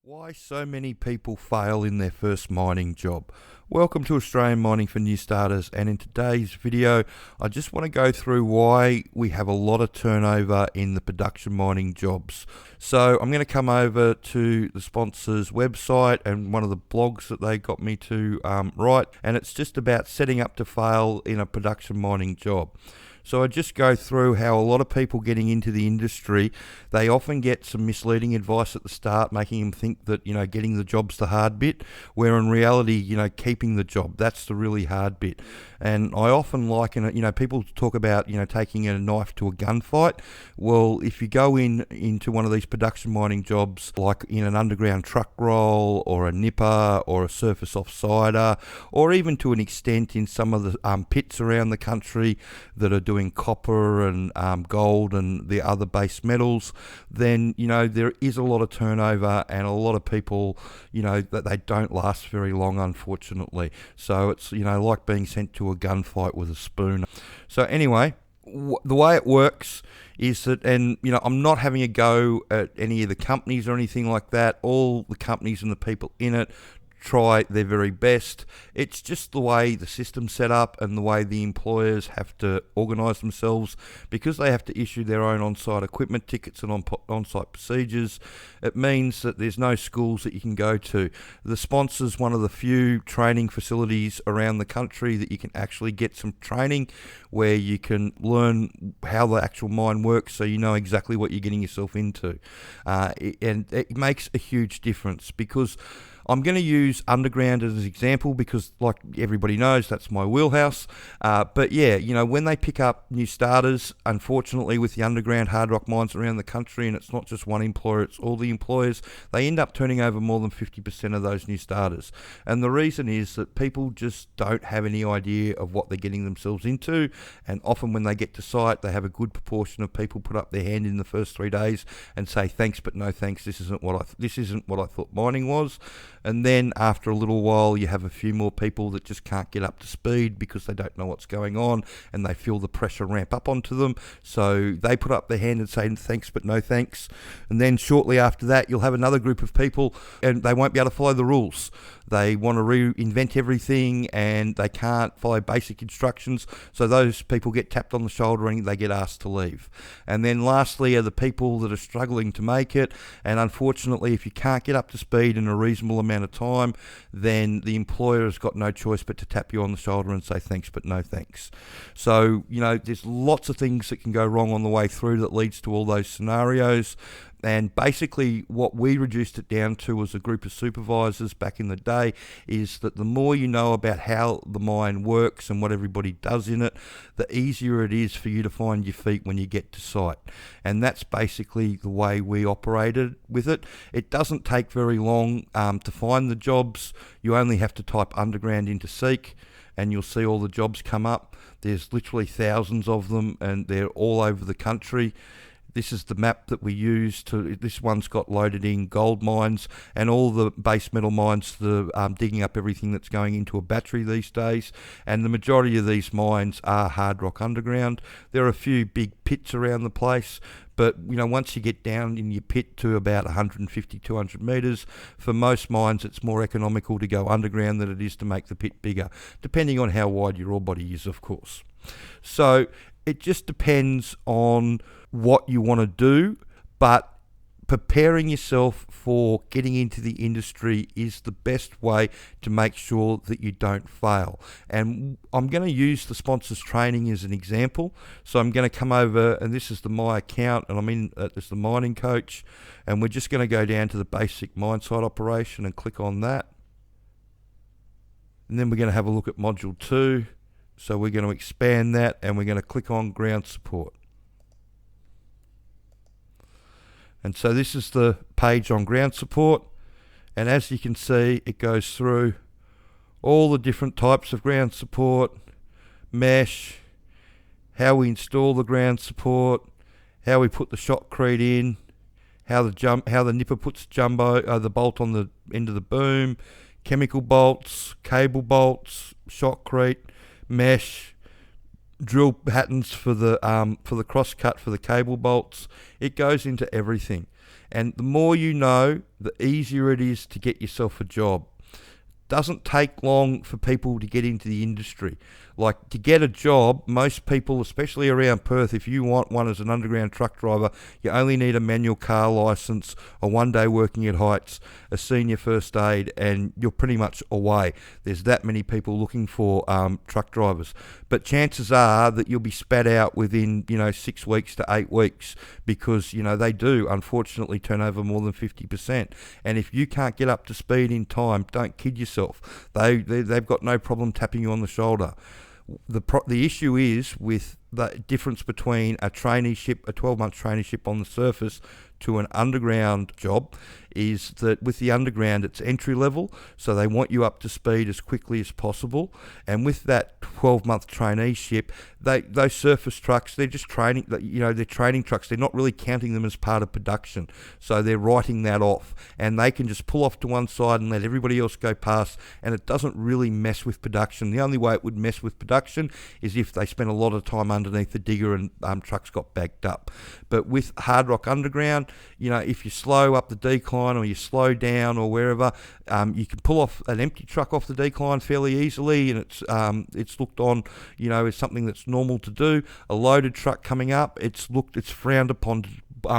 Why so many people fail in their first mining job. Welcome to Australian Mining for New Starters, and in today's video I just want to go through why we have a lot of turnover in the production mining jobs. So I'm going to come over to the sponsor's website and one of the blogs that they got me to write, and it's just about setting up to fail in a production mining job. So I just go through how a lot of people getting into the industry, they often get some misleading advice at the start, making them think that, getting the job's the hard bit, where in reality, keeping the job, that's the really hard bit. And I often liken it, people talk about, taking a knife to a gunfight. Well, if you go into one of these production mining jobs, like in an underground truck roll or a nipper or a surface offsider, or even to an extent in some of the pits around the country that are doing copper and gold and the other base metals, then there is a lot of turnover and a lot of people that they don't last very long, unfortunately. So it's like being sent to a gunfight with a spoon. So anyway, the way it works is that, and I'm not having a go at any of the companies or anything like that. All the companies and the people in it try their very best. It's just the way the system's set up and the way the employers have to organise themselves, because they have to issue their own on-site equipment tickets and on-site procedures. It means that there's no schools that you can go to. The sponsor's one of the few training facilities around the country that you can actually get some training where you can learn how the actual mine works, so you know exactly what you're getting yourself into. And it makes a huge difference, because I'm going to use underground as an example because, like everybody knows, that's my wheelhouse. But yeah, when they pick up new starters, unfortunately with the underground hard rock mines around the country, and it's not just one employer, it's all the employers, they end up turning over more than 50% of those new starters. And the reason is that people just don't have any idea of what they're getting themselves into. And often when they get to site, they have a good proportion of people put up their hand in the first 3 days and say, thanks but no thanks, this isn't what I thought mining was. And then after a little while, you have a few more people that just can't get up to speed because they don't know what's going on and they feel the pressure ramp up onto them. So they put up their hand and say thanks but no thanks. And then shortly after that, you'll have another group of people and they won't be able to follow the rules. They want to reinvent everything and they can't follow basic instructions. So those people get tapped on the shoulder and they get asked to leave. And then lastly are the people that are struggling to make it. And unfortunately, if you can't get up to speed in a reasonable amount of time, then the employer has got no choice but to tap you on the shoulder and say thanks but no thanks. So, there's lots of things that can go wrong on the way through that leads to all those scenarios. And basically what we reduced it down to as a group of supervisors back in the day is that the more you know about how the mine works and what everybody does in it, the easier it is for you to find your feet when you get to site. And that's basically the way we operated with it. It doesn't take very long to find the jobs. You only have to type underground into Seek and you'll see all the jobs come up. There's literally thousands of them and they're all over the country. This is the map that we use this one's got loaded in gold mines and all the base metal mines, digging up everything that's going into a battery these days. And the majority of these mines are hard rock underground. There are a few big pits around the place, but once you get down in your pit to about 150, 200 metres, for most mines it's more economical to go underground than it is to make the pit bigger, depending on how wide your ore body is, of course. So it just depends on what you want to do, but preparing yourself for getting into the industry is the best way to make sure that you don't fail. And I'm going to use the sponsor's training as an example. So I'm going to come over, and this is my account, and I'm in as the mining coach, and we're just going to go down to the basic mine site operation and click on that. And then we're going to have a look at module 2. So we're going to expand that and we're going to click on ground support. And so this is the page on ground support. And as you can see, it goes through all the different types of ground support, mesh, how we install the ground support, how we put the shotcrete in, how the nipper puts the bolt on the end of the boom, chemical bolts, cable bolts, shotcrete, mesh, drill patterns for the cross cut for the cable bolts. It goes into everything. And the more you know, the easier it is to get yourself a job. Doesn't take long for people to get into the industry. Like, to get a job, most people, especially around Perth, if you want one as an underground truck driver, you only need a manual car licence, a 1 day working at heights, a senior first aid, and you're pretty much away. There's that many people looking for truck drivers. But chances are that you'll be spat out within 6 weeks to 8 weeks, because they do unfortunately turn over more than 50%. And if you can't get up to speed in time, don't kid yourself. They've got no problem tapping you on the shoulder. The issue is with the difference between a traineeship, a 12-month traineeship on the surface, to an underground job, is that with the underground it's entry level, so they want you up to speed as quickly as possible. And with that 12-month traineeship, those surface trucks, they're just training, they're training trucks. They're not really counting them as part of production, so they're writing that off, and they can just pull off to one side and let everybody else go past, and it doesn't really mess with production. The only way it would mess with production is if they spent a lot of time underneath the digger and trucks got backed up. But with hard rock underground, if you slow up the decline or you slow down or wherever, you can pull off an empty truck off the decline fairly easily, and it's looked on, as something that's normal to do. A loaded truck coming up, it's frowned upon to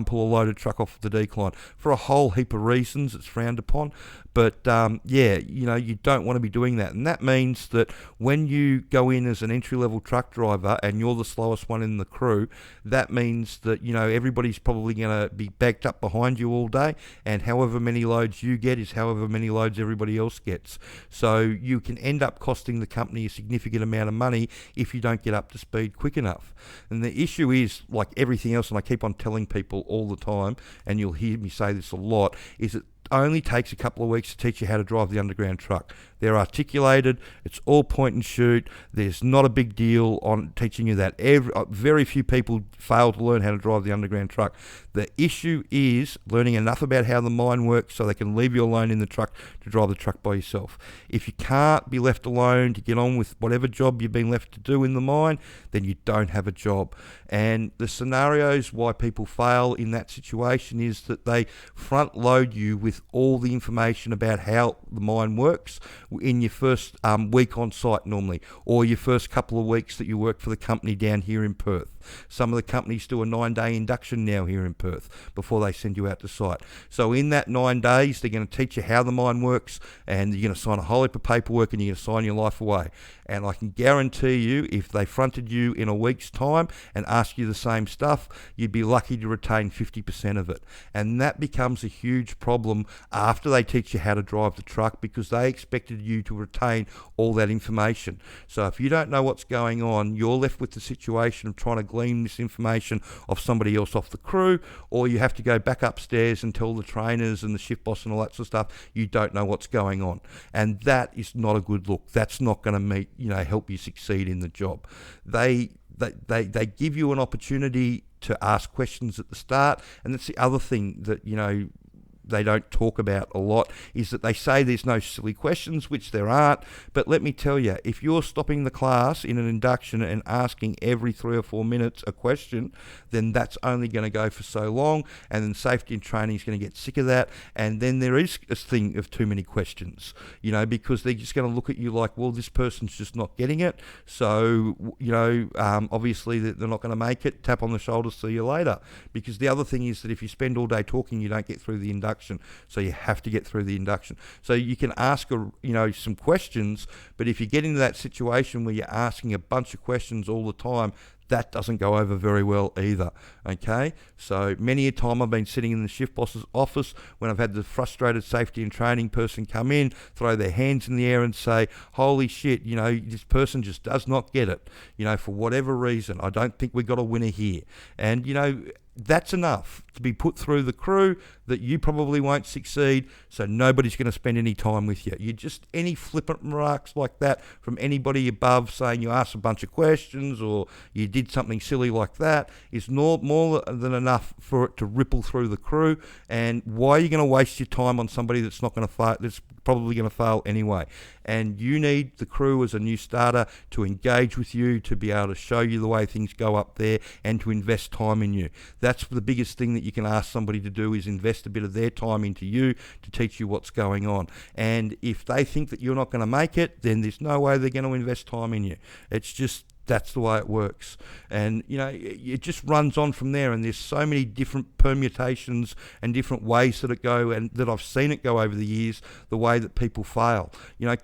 pull a loaded truck off the decline for a whole heap of reasons. It's frowned upon. But you don't want to be doing that. And that means that when you go in as an entry-level truck driver and you're the slowest one in the crew, that means that, everybody's probably going to be backed up behind you all day, and however many loads you get is however many loads everybody else gets. So you can end up costing the company a significant amount of money if you don't get up to speed quick enough. And the issue is, like everything else, and I keep on telling people all the time, and you'll hear me say this a lot, is it only takes a couple of weeks to teach you how to drive the underground truck. They're articulated, it's all point and shoot, there's not a big deal on teaching you that. Very few people fail to learn how to drive the underground truck. The issue is learning enough about how the mine works so they can leave you alone in the truck to drive the truck by yourself. If you can't be left alone to get on with whatever job you've been left to do in the mine, then you don't have a job. And the scenarios why people fail in that situation is that they front load you with all the information about how the mine works in your first week on site normally, or your first couple of weeks that you work for the company down here in Perth. Some of the companies do a 9-day induction now here in Perth before they send you out to site. So in that 9 days, they're going to teach you how the mine works, and you're going to sign a whole heap of paperwork, and you're going to sign your life away. And I can guarantee you, if they fronted you in a week's time and asked you the same stuff, you'd be lucky to retain 50% of it. And that becomes a huge problem after they teach you how to drive the truck, because they expected you to retain all that information. So if you don't know what's going on, you're left with the situation of trying to glean this information off somebody else off the crew, or you have to go back upstairs and tell the trainers and the shift boss and all that sort of stuff you don't know what's going on. And that is not a good look. That's not going to help you succeed in the job. They give you an opportunity to ask questions at the start, and that's the other thing that they don't talk about a lot, is that they say there's no silly questions, which there aren't. But let me tell you, if you're stopping the class in an induction and asking every 3 or 4 minutes a question, then that's only going to go for so long, and then safety and training is going to get sick of that. And then there is a thing of too many questions, because they're just going to look at you like, well, this person's just not getting it, so obviously they're not going to make it. Tap on the shoulder, see you later. Because the other thing is that if you spend all day talking, you don't get through the induction. So you have to get through the induction. So you can ask some questions, but if you get into that situation where you're asking a bunch of questions all the time, that doesn't go over very well either. Okay, so many a time I've been sitting in the shift boss's office when I've had the frustrated safety and training person come in, throw their hands in the air and say, holy shit, this person just does not get it, for whatever reason. I don't think we've got a winner here. And that's enough to be put through the crew that you probably won't succeed, so nobody's going to spend any time with you. Any flippant remarks like that from anybody above, saying you asked a bunch of questions or you did something silly like that, is more than enough for it to ripple through the crew. And why are you going to waste your time on somebody that's not going to fail, that's probably going to fail anyway? And you need the crew as a new starter to engage with you, to be able to show you the way things go up there, and to invest time in you. that's the biggest thing that you can ask somebody to do, is invest a bit of their time into you to teach you what's going on. And if they think that you're not going to make it, then there's no way they're going to invest time in you. It's just, that's the way it works. And it just runs on from there, and there's so many different permutations and different ways that it go, and that I've seen it go over the years, the way that people fail.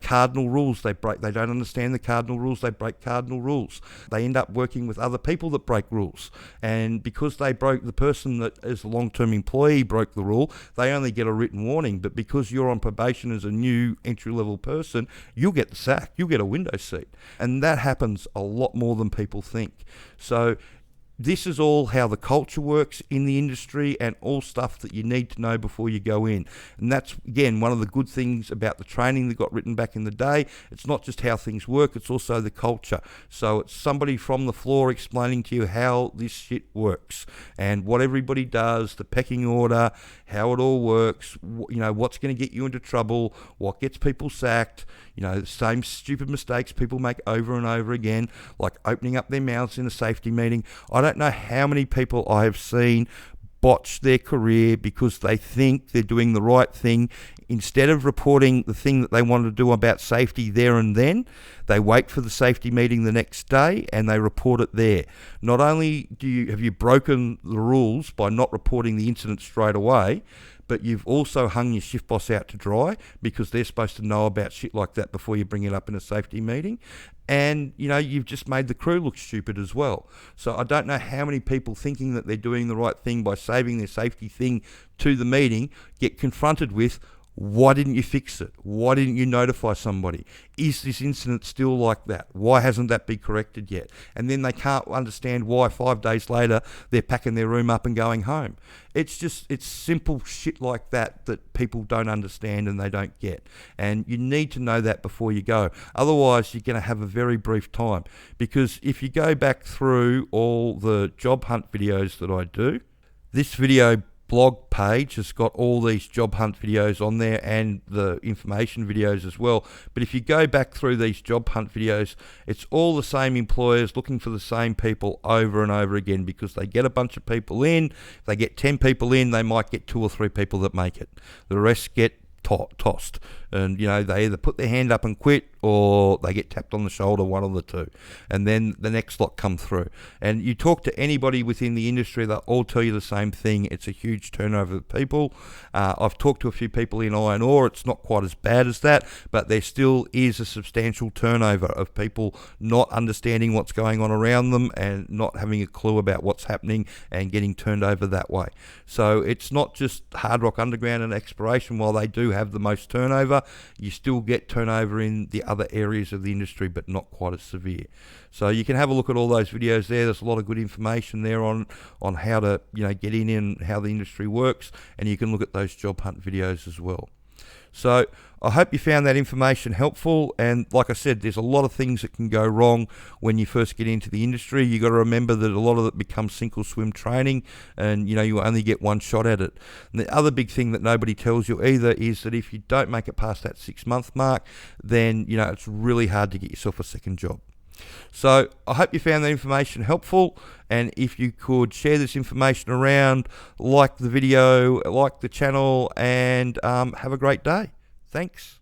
Cardinal rules they break. They don't understand the cardinal rules, they break cardinal rules. They end up working with other people that break rules, and because the person that is a long-term employee broke the rule, they only get a written warning. But because you're on probation as a new entry-level person, you'll get the sack, you'll get a window seat. And that happens a lot more than people think. So this is all how the culture works in the industry, and all stuff that you need to know before you go in. And that's, again, one of the good things about the training that got written back in the day. It's not just how things work, it's also the culture. So it's somebody from the floor explaining to you how this shit works and what everybody does, the pecking order, how it all works, what's going to get you into trouble, what gets people sacked, the same stupid mistakes people make over and over again, like opening up their mouths in a safety meeting. I don't know how many people I have seen botch their career because they think they're doing the right thing. Instead of reporting the thing that they want to do about safety there and then, they wait for the safety meeting the next day and they report it there. Not only have you broken the rules by not reporting the incident straight away, but you've also hung your shift boss out to dry, because they're supposed to know about shit like that before you bring it up in a safety meeting. And, you've just made the crew look stupid as well. So I don't know how many people, thinking that they're doing the right thing by saving their safety thing to the meeting, get confronted with, why didn't you fix it? Why didn't you notify somebody? Is this incident still like that? Why hasn't that been corrected yet? And then they can't understand why 5 days later they're packing their room up and going home. It's simple shit like that that people don't understand and they don't get. And you need to know that before you go. Otherwise, you're going to have a very brief time. Because if you go back through all the job hunt videos that I do, this video blog page has got all these job hunt videos on there and the information videos as well. But if you go back through these job hunt videos, it's all the same employers looking for the same people over and over again, because they get a bunch of people in. If they get 10 people in, they might get 2 or 3 people that make it. The rest get tossed, and they either put their hand up and quit, or they get tapped on the shoulder, one of the two, and then the next lot come through. And you talk to anybody within the industry, they'll all tell you the same thing. It's a huge turnover of people. I've talked to a few people in iron ore. It's not quite as bad as that, but there still is a substantial turnover of people not understanding what's going on around them and not having a clue about what's happening and getting turned over that way. So it's not just hard rock underground and exploration. While they do have the most turnover, you still get turnover in the other areas of the industry, but not quite as severe. So you can have a look at all those videos there. There's a lot of good information there on how to get in and how the industry works, and you can look at those job hunt videos as well. So I hope you found that information helpful. And like I said, there's a lot of things that can go wrong when you first get into the industry. You got to remember that a lot of it becomes sink or swim training, and you only get one shot at it. And the other big thing that nobody tells you either is that if you don't make it past that 6-month mark, then it's really hard to get yourself a second job. So I hope you found that information helpful, and if you could share this information around, like the video, like the channel, and have a great day. Thanks.